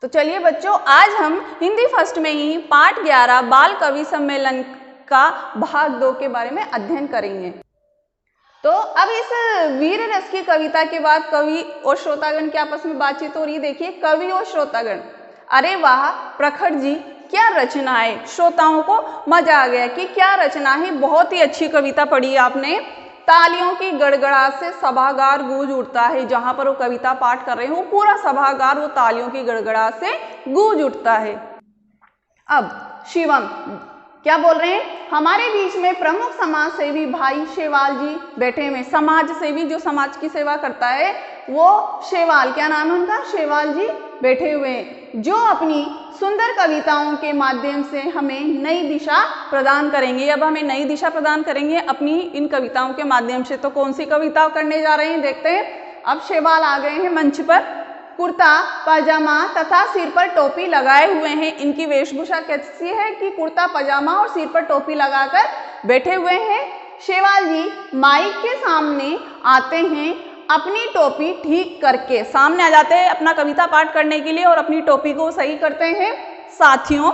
तो चलिए बच्चों, आज हम हिंदी फर्स्ट में ही पाठ 11 बाल कवि सम्मेलन का भाग 2 के बारे में अध्ययन करेंगे। तो अब इस वीर रस की कविता के बाद कवि और श्रोतागण की आपस में बातचीत हो रही है। देखिए, कवि और श्रोतागण, अरे वाह प्रखर जी, क्या रचना है। श्रोताओं को मजा आ गया कि क्या रचना है, बहुत ही अच्छी कविता पढ़ी आपने। तालियों की गड़गड़ाहट से सभागार गूंज उठता है। जहां पर वो कविता पाठ कर रहे हैं वो पूरा सभागार वो तालियों की गड़गड़ाहट से गूंज उठता है। अब शिवम क्या बोल रहे हैं, हमारे बीच में प्रमुख समाज सेवी भाई शेवाल जी बैठे हुए। समाज सेवी जो समाज की सेवा करता है वो शेवाल, क्या नाम है उनका, शेवाल जी बैठे हुए हैं, जो अपनी सुंदर कविताओं के माध्यम से हमें नई दिशा प्रदान करेंगे। अब हमें नई दिशा प्रदान करेंगे अपनी इन कविताओं के माध्यम से। तो कौन सी कविता करने जा रहे हैं, देखते हैं। अब शेवाल आ गए हैं मंच पर, कुर्ता पजामा तथा सिर पर टोपी लगाए हुए हैं। इनकी वेशभूषा कैसी है कि कुर्ता पजामा और सिर पर टोपी लगाकर बैठे हुए हैं। शेवाल जी माइक के सामने आते हैं, अपनी टोपी ठीक करके सामने आ जाते हैं अपना कविता पाठ करने के लिए और अपनी टोपी को सही करते हैं। साथियों,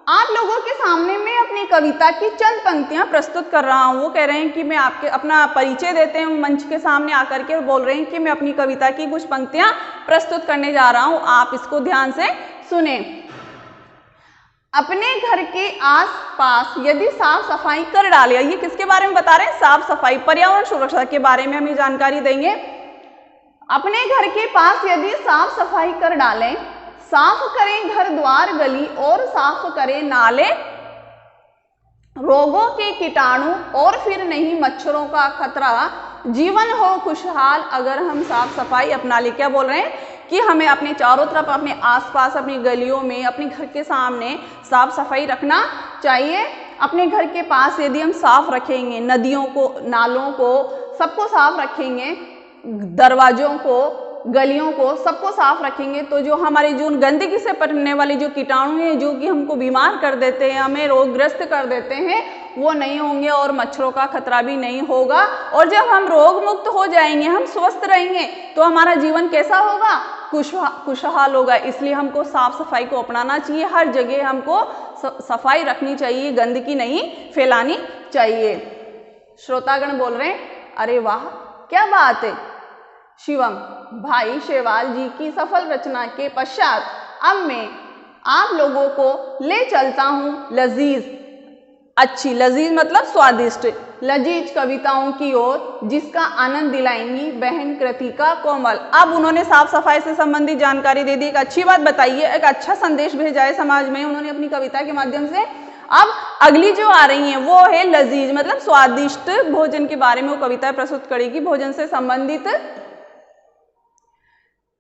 आप लोगों के सामने मैं अपनी कविता की चंद पंक्तियां प्रस्तुत कर रहा हूं। वो कह रहे हैं कि मैं आपके अपना परिचय देते हैं मंच के सामने आकर के, और बोल रहे हैं कि मैं अपनी कविता की कुछ पंक्तियां प्रस्तुत करने जा रहा हूं, आप इसको ध्यान से सुने। अपने घर के आसपास यदि साफ सफाई कर डाले, ये किसके बारे में बता रहे हैं, साफ सफाई, पर्यावरण सुरक्षा के बारे में हमें जानकारी देंगे। अपने घर के पास यदि साफ सफाई कर डालें, साफ करें घर द्वार गली और साफ करें नाले, रोगों के कीटाणु और फिर नहीं मच्छरों का खतरा, जीवन हो खुशहाल अगर हम साफ सफाई अपना ले। क्या बोल रहे हैं कि हमें अपने चारों तरफ, अपने आसपास, अपनी गलियों में, अपने घर के सामने साफ सफाई रखना चाहिए। अपने घर के पास यदि हम साफ रखेंगे, नदियों को, नालों को, सबको साफ रखेंगे, दरवाजों को, गलियों को, सबको साफ रखेंगे, तो जो हमारी जो गंदगी से पड़ने वाले जो कीटाणु हैं जो कि हमको बीमार कर देते हैं, हमें रोगग्रस्त कर देते हैं, वो नहीं होंगे और मच्छरों का खतरा भी नहीं होगा। और जब हम रोग मुक्त हो जाएंगे, हम स्वस्थ रहेंगे, तो हमारा जीवन कैसा होगा, खुशहाल होगा। इसलिए हमको साफ सफाई को अपनाना चाहिए। हर जगह हमको सफाई रखनी चाहिए, गंदगी नहीं फैलानी चाहिए। श्रोतागण बोल रहे हैं, अरे वाह क्या बात है। शिवम, भाई शेवाल जी की सफल रचना के पश्चात अब मैं आप लोगों को ले चलता हूँ लजीज, अच्छी, लजीज मतलब स्वादिष्ट, लजीज कविताओं की ओर, जिसका आनंद दिलाएंगी बहन कृतिका कोमल। अब उन्होंने साफ सफाई से संबंधित जानकारी दे दी, एक अच्छी बात बताइए, एक अच्छा संदेश भेजा है समाज में उन्होंने अपनी कविता के माध्यम से। अब अगली जो आ रही है वो है लजीज मतलब स्वादिष्ट भोजन के बारे में वो कविता प्रस्तुत करेगी, भोजन से संबंधित।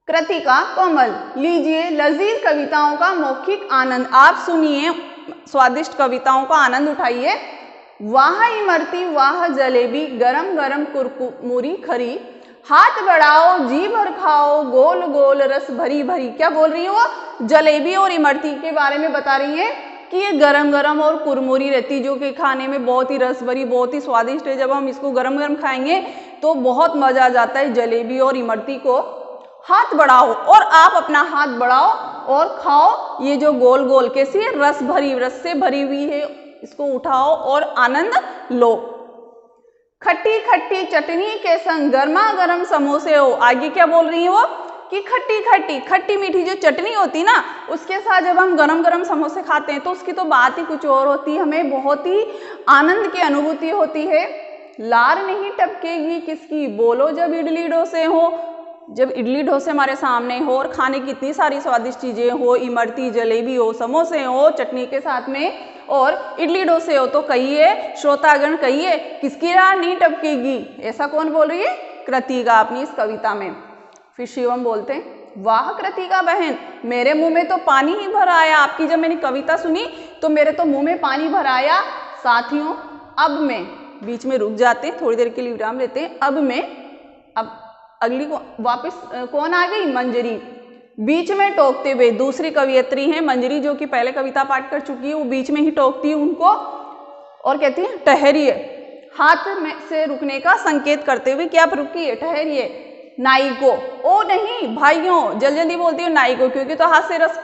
कृतिका कोमल, लीजिए लजीज कविताओं का मौखिक आनंद, आप सुनिए, स्वादिष्ट कविताओं का आनंद उठाइए। वाह इमरती वाह जलेबी, गरम गरम कुरकुरी खरी, हाथ बढ़ाओ जी भर खाओ, गोल गोल रस भरी भरी। क्या बोल रही है वो, जलेबी और इमरती के बारे में बता रही है कि ये गरम गरम और कुरमुरी रहती, जो कि खाने में बहुत ही रस भरी, बहुत ही स्वादिष्ट है। जब हम इसको गरम गरम खाएंगे तो बहुत मजा आ जाता है जलेबी और इमरती को। हाथ बढ़ाओ, और आप अपना हाथ बढ़ाओ और खाओ ये जो गोल गोल कैसी है, रस भरी, रस से भरी हुई है, इसको उठाओ और आनंद लो। खट्टी खट्टी चटनी के संग गर्मा गर्म समोसे हो। आगे क्या बोल रही है वो कि खट्टी खट्टी, खट्टी मीठी जो चटनी होती ना, उसके साथ जब हम गरम गरम समोसे खाते हैं तो उसकी तो बात ही कुछ और होती है, हमें बहुत ही आनंद की अनुभूति होती है। लार नहीं टपकेगी किसकी, बोलो जब इडली डोसे हो। जब इडली डोसे हमारे सामने हो और खाने की इतनी सारी स्वादिष्ट चीजें हो, इमरती, जलेबी हो, समोसे हो चटनी के साथ में, और इडली डोसे हो, तो कहिए श्रोतागण, कहिए किसकी लार नहीं टपकेगी। ऐसा कौन बोल रही है, कृतिका अपनी इस कविता में। फिर शिवम बोलते हैं, वाह कृतिका बहन, मेरे मुंह में तो पानी ही भर आया। आपकी जब मैंने कविता सुनी तो मेरे तो मुंह में पानी भर आया। साथियों, अब मैं, बीच में रुक जाते हैं, थोड़ी देर के लिए विराम लेते हैं। अब अगली को वापस कौन आ गई, मंजरी, बीच में टोकते हुए। दूसरी कवियत्री है मंजरी, जो कि पहले कविता पाठ कर चुकी है, वो बीच में ही टोकती है उनको और कहती है ठहरिए, हाथ में से रुकने का संकेत करते हुए, क्या रुकिए, ठहरिए, नायिको, ओ नहीं भाइयों, जल्दी जल्दी बोलती हूँ नायिको, क्योंकि तो हास्य रस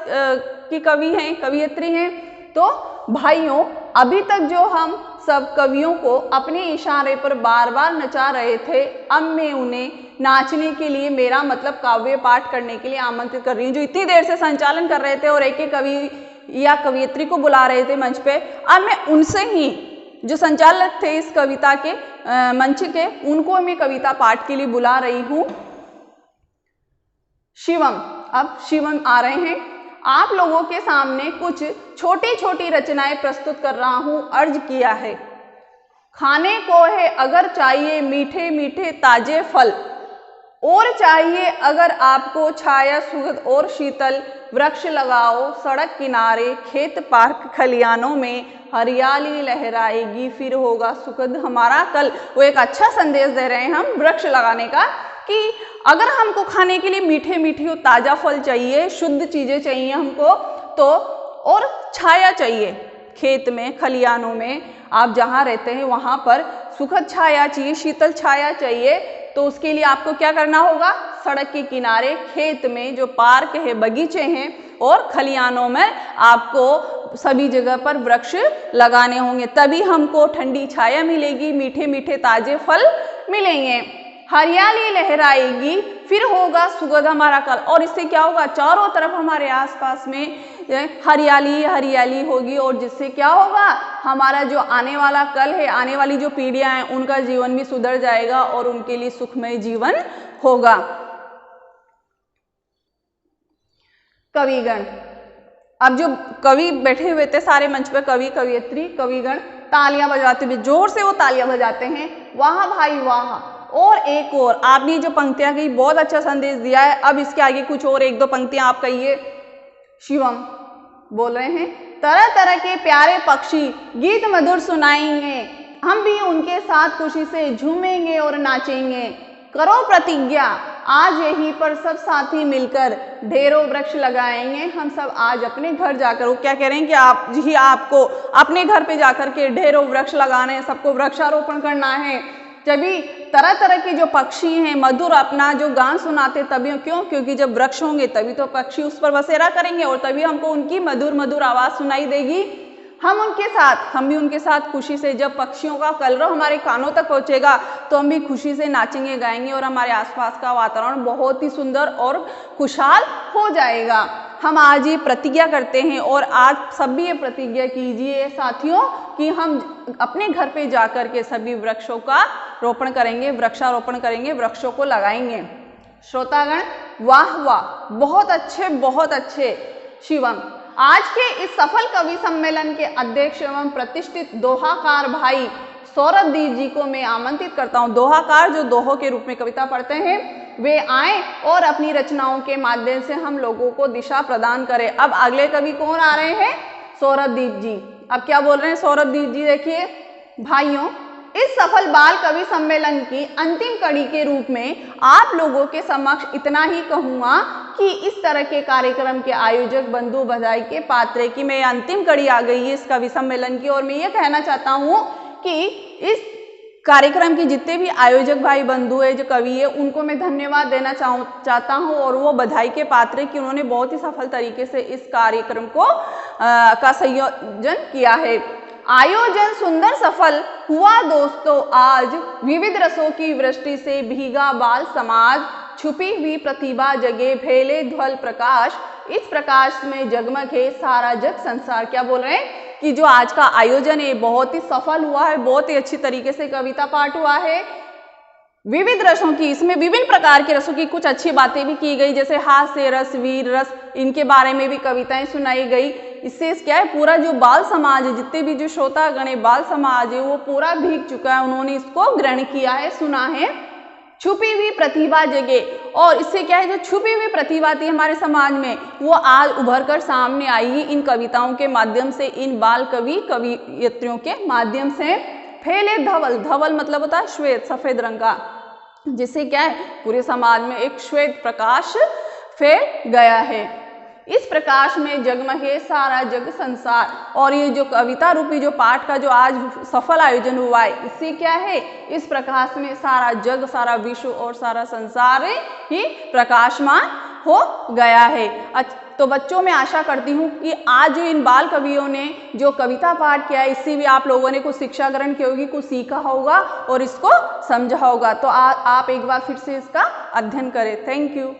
की कवि हैं, कवियत्री हैं। तो भाइयों, अभी तक जो हम सब कवियों को अपने इशारे पर बार बार नचा रहे थे, अब मैं उन्हें नाचने के लिए, मेरा मतलब काव्य पाठ करने के लिए आमंत्रित कर रही हूँ। जो इतनी देर से संचालन कर रहे थे और एक एक कवि या कवियत्री को बुला रहे थे मंच पे, अब मैं उनसे ही, जो संचालक थे इस कविता के मंच के, उनको मैं कविता पाठ के लिए बुला रही हूँ। शिवम, अब शिवम आ रहे हैं। आप लोगों के सामने कुछ छोटी छोटी रचनाएं प्रस्तुत कर रहा हूं। अर्ज किया है, खाने को है अगर चाहिए मीठे मीठे ताजे फल, और चाहिए अगर आपको छाया सुगंध और शीतल, वृक्ष लगाओ सड़क किनारे, खेत पार्क खलियानों में, हरियाली लहराएगी फिर होगा सुखद हमारा कल। वो एक अच्छा संदेश दे रहे हैं हम वृक्ष लगाने का, कि अगर हमको खाने के लिए मीठे मीठे और ताज़ा फल चाहिए, शुद्ध चीज़ें चाहिए हमको, तो और छाया चाहिए, खेत में खलियानों में आप जहाँ रहते हैं वहाँ पर सुखद छाया चाहिए, शीतल छाया चाहिए, तो उसके लिए आपको क्या करना होगा, सड़क के किनारे, खेत में जो पार्क है, बगीचे हैं और खलियानों में आपको सभी जगह पर वृक्ष लगाने होंगे, तभी हमको ठंडी छाया मिलेगी, मीठे मीठे ताजे फल मिलेंगे, हरियाली लहराएगी फिर होगा सुगंध हमारा कल। और इससे क्या होगा, चारों तरफ हमारे आसपास में हरियाली हरियाली होगी, और जिससे क्या होगा, हमारा जो आने वाला कल है, आने वाली जो पीढ़ियां हैं, उनका जीवन भी सुधर जाएगा और उनके लिए सुखमय जीवन होगा। कविगण, अब जो कवि बैठे हुए थे सारे मंच पर, कवि कवियत्री कविगण तालियां बजाते हुए, जोर से वो तालियां बजाते हैं, वाह भाई वाह। और एक और आपने जो पंक्तियां कही, बहुत अच्छा संदेश दिया है। अब इसके आगे कुछ और एक दो पंक्तियां आप कहिए। शिवम बोल रहे हैं, तरह तरह के प्यारे पक्षी गीत मधुर सुनाएंगे, हम भी उनके साथ खुशी से झूमेंगे और नाचेंगे, करो प्रतिज्ञा आज यहीं पर सब साथी मिलकर ढेरों वृक्ष लगाएंगे। हम सब आज अपने घर जाकर, वो क्या कह रहे हैं कि आप ही आपको अपने घर पे जाकर के ढेरों वृक्ष लगाने हैं, सबको वृक्षारोपण करना है। तभी तरह तरह के जो पक्षी हैं मधुर अपना जो गान सुनाते, तभी क्यों, क्योंकि जब वृक्ष होंगे तभी तो पक्षी उस पर बसेरा करेंगे और तभी हमको उनकी मधुर मधुर आवाज़ सुनाई देगी। हम भी उनके साथ खुशी से, जब पक्षियों का कलरव हमारे कानों तक पहुंचेगा तो हम भी खुशी से नाचेंगे गाएंगे और हमारे आसपास का वातावरण बहुत ही सुंदर और खुशहाल हो जाएगा। हम आज ये प्रतिज्ञा करते हैं और आज सभी ये प्रतिज्ञा कीजिए साथियों कि हम अपने घर पे जाकर के सभी वृक्षों का रोपण करेंगे, वृक्षारोपण करेंगे, वृक्षों को लगाएंगे। श्रोतागण, वाह वाह, बहुत अच्छे बहुत अच्छे। शिवम, आज के इस सफल कवि सम्मेलन के अध्यक्ष एवं प्रतिष्ठित दोहाकार भाई सौरभदीप जी को मैं आमंत्रित करता हूँ। दोहाकार जो दोहों के रूप में कविता पढ़ते हैं, वे आए और अपनी रचनाओं के माध्यम से हम लोगों को दिशा प्रदान करें। अब अगले कवि कौन आ रहे हैं, सौरभदीप जी। अब क्या बोल रहे हैं सौरभदीप जी, देखिए भाइयों, इस सफल बाल कवि सम्मेलन की अंतिम कड़ी के रूप में आप लोगों के समक्ष इतना ही कहूँगा कि इस तरह के कार्यक्रम के आयोजक बंधु बधाई के पात्र है कि मैं अंतिम कड़ी आ गई है इस कवि सम्मेलन की, और मैं ये कहना चाहता हूँ कि इस कार्यक्रम के जितने भी आयोजक भाई बंधु है, जो कवि है, उनको मैं धन्यवाद देना चाहता हूँ और वो बधाई के पात्र है कि उन्होंने बहुत ही सफल तरीके से इस कार्यक्रम को का संयोजन किया है। आयोजन सुंदर सफल हुआ दोस्तों आज, विविध रसों की वृष्टि से भीगा बाल समाज, छुपी हुई प्रतिभा जगे फैले ध्वल प्रकाश, इस प्रकाश में जगमग है सारा जग संसार। क्या बोल रहे हैं कि जो आज का आयोजन है बहुत ही सफल हुआ है, बहुत ही अच्छी तरीके से कविता पाठ हुआ है। विविध रसों की, इसमें विभिन्न प्रकार के रसों की कुछ अच्छी बातें भी की गई, जैसे हास्य रस, वीर रस, इनके बारे में भी कविताएं सुनाई गई। इससे क्या है, पूरा जो बाल समाज है, जितने भी जो श्रोतागण है, बाल समाज है, वो पूरा भीग चुका है, उन्होंने इसको ग्रहण किया है, सुना है। छुपी हुई प्रतिभा जगे, और इससे क्या है, जो छुपी हुई प्रतिभा थी हमारे समाज में, वो आज उभर कर सामने आई इन कविताओं के माध्यम से, इन बाल कवि कवियत्रियों के माध्यम से। फैले धवल, धवल मतलब होता है श्वेत, सफेद रंग का, जिससे क्या है पूरे समाज में एक श्वेत प्रकाश फैल गया है। इस प्रकाश में जगमगे सारा जग संसार। और ये जो कविता रूपी जो पाठ का जो आज सफल आयोजन हुआ है, इससे क्या है, इस प्रकाश में सारा जग, सारा विश्व और सारा संसार ही प्रकाशमान हो गया है। तो बच्चों, मैं आशा करती हूँ कि आज इन बाल कवियों ने जो कविता पाठ किया है, इससे भी आप लोगों ने कुछ शिक्षा ग्रहण की होगी, कुछ सीखा होगा और इसको समझा होगा। तो आप एक बार फिर से इसका अध्ययन करें। Thank you.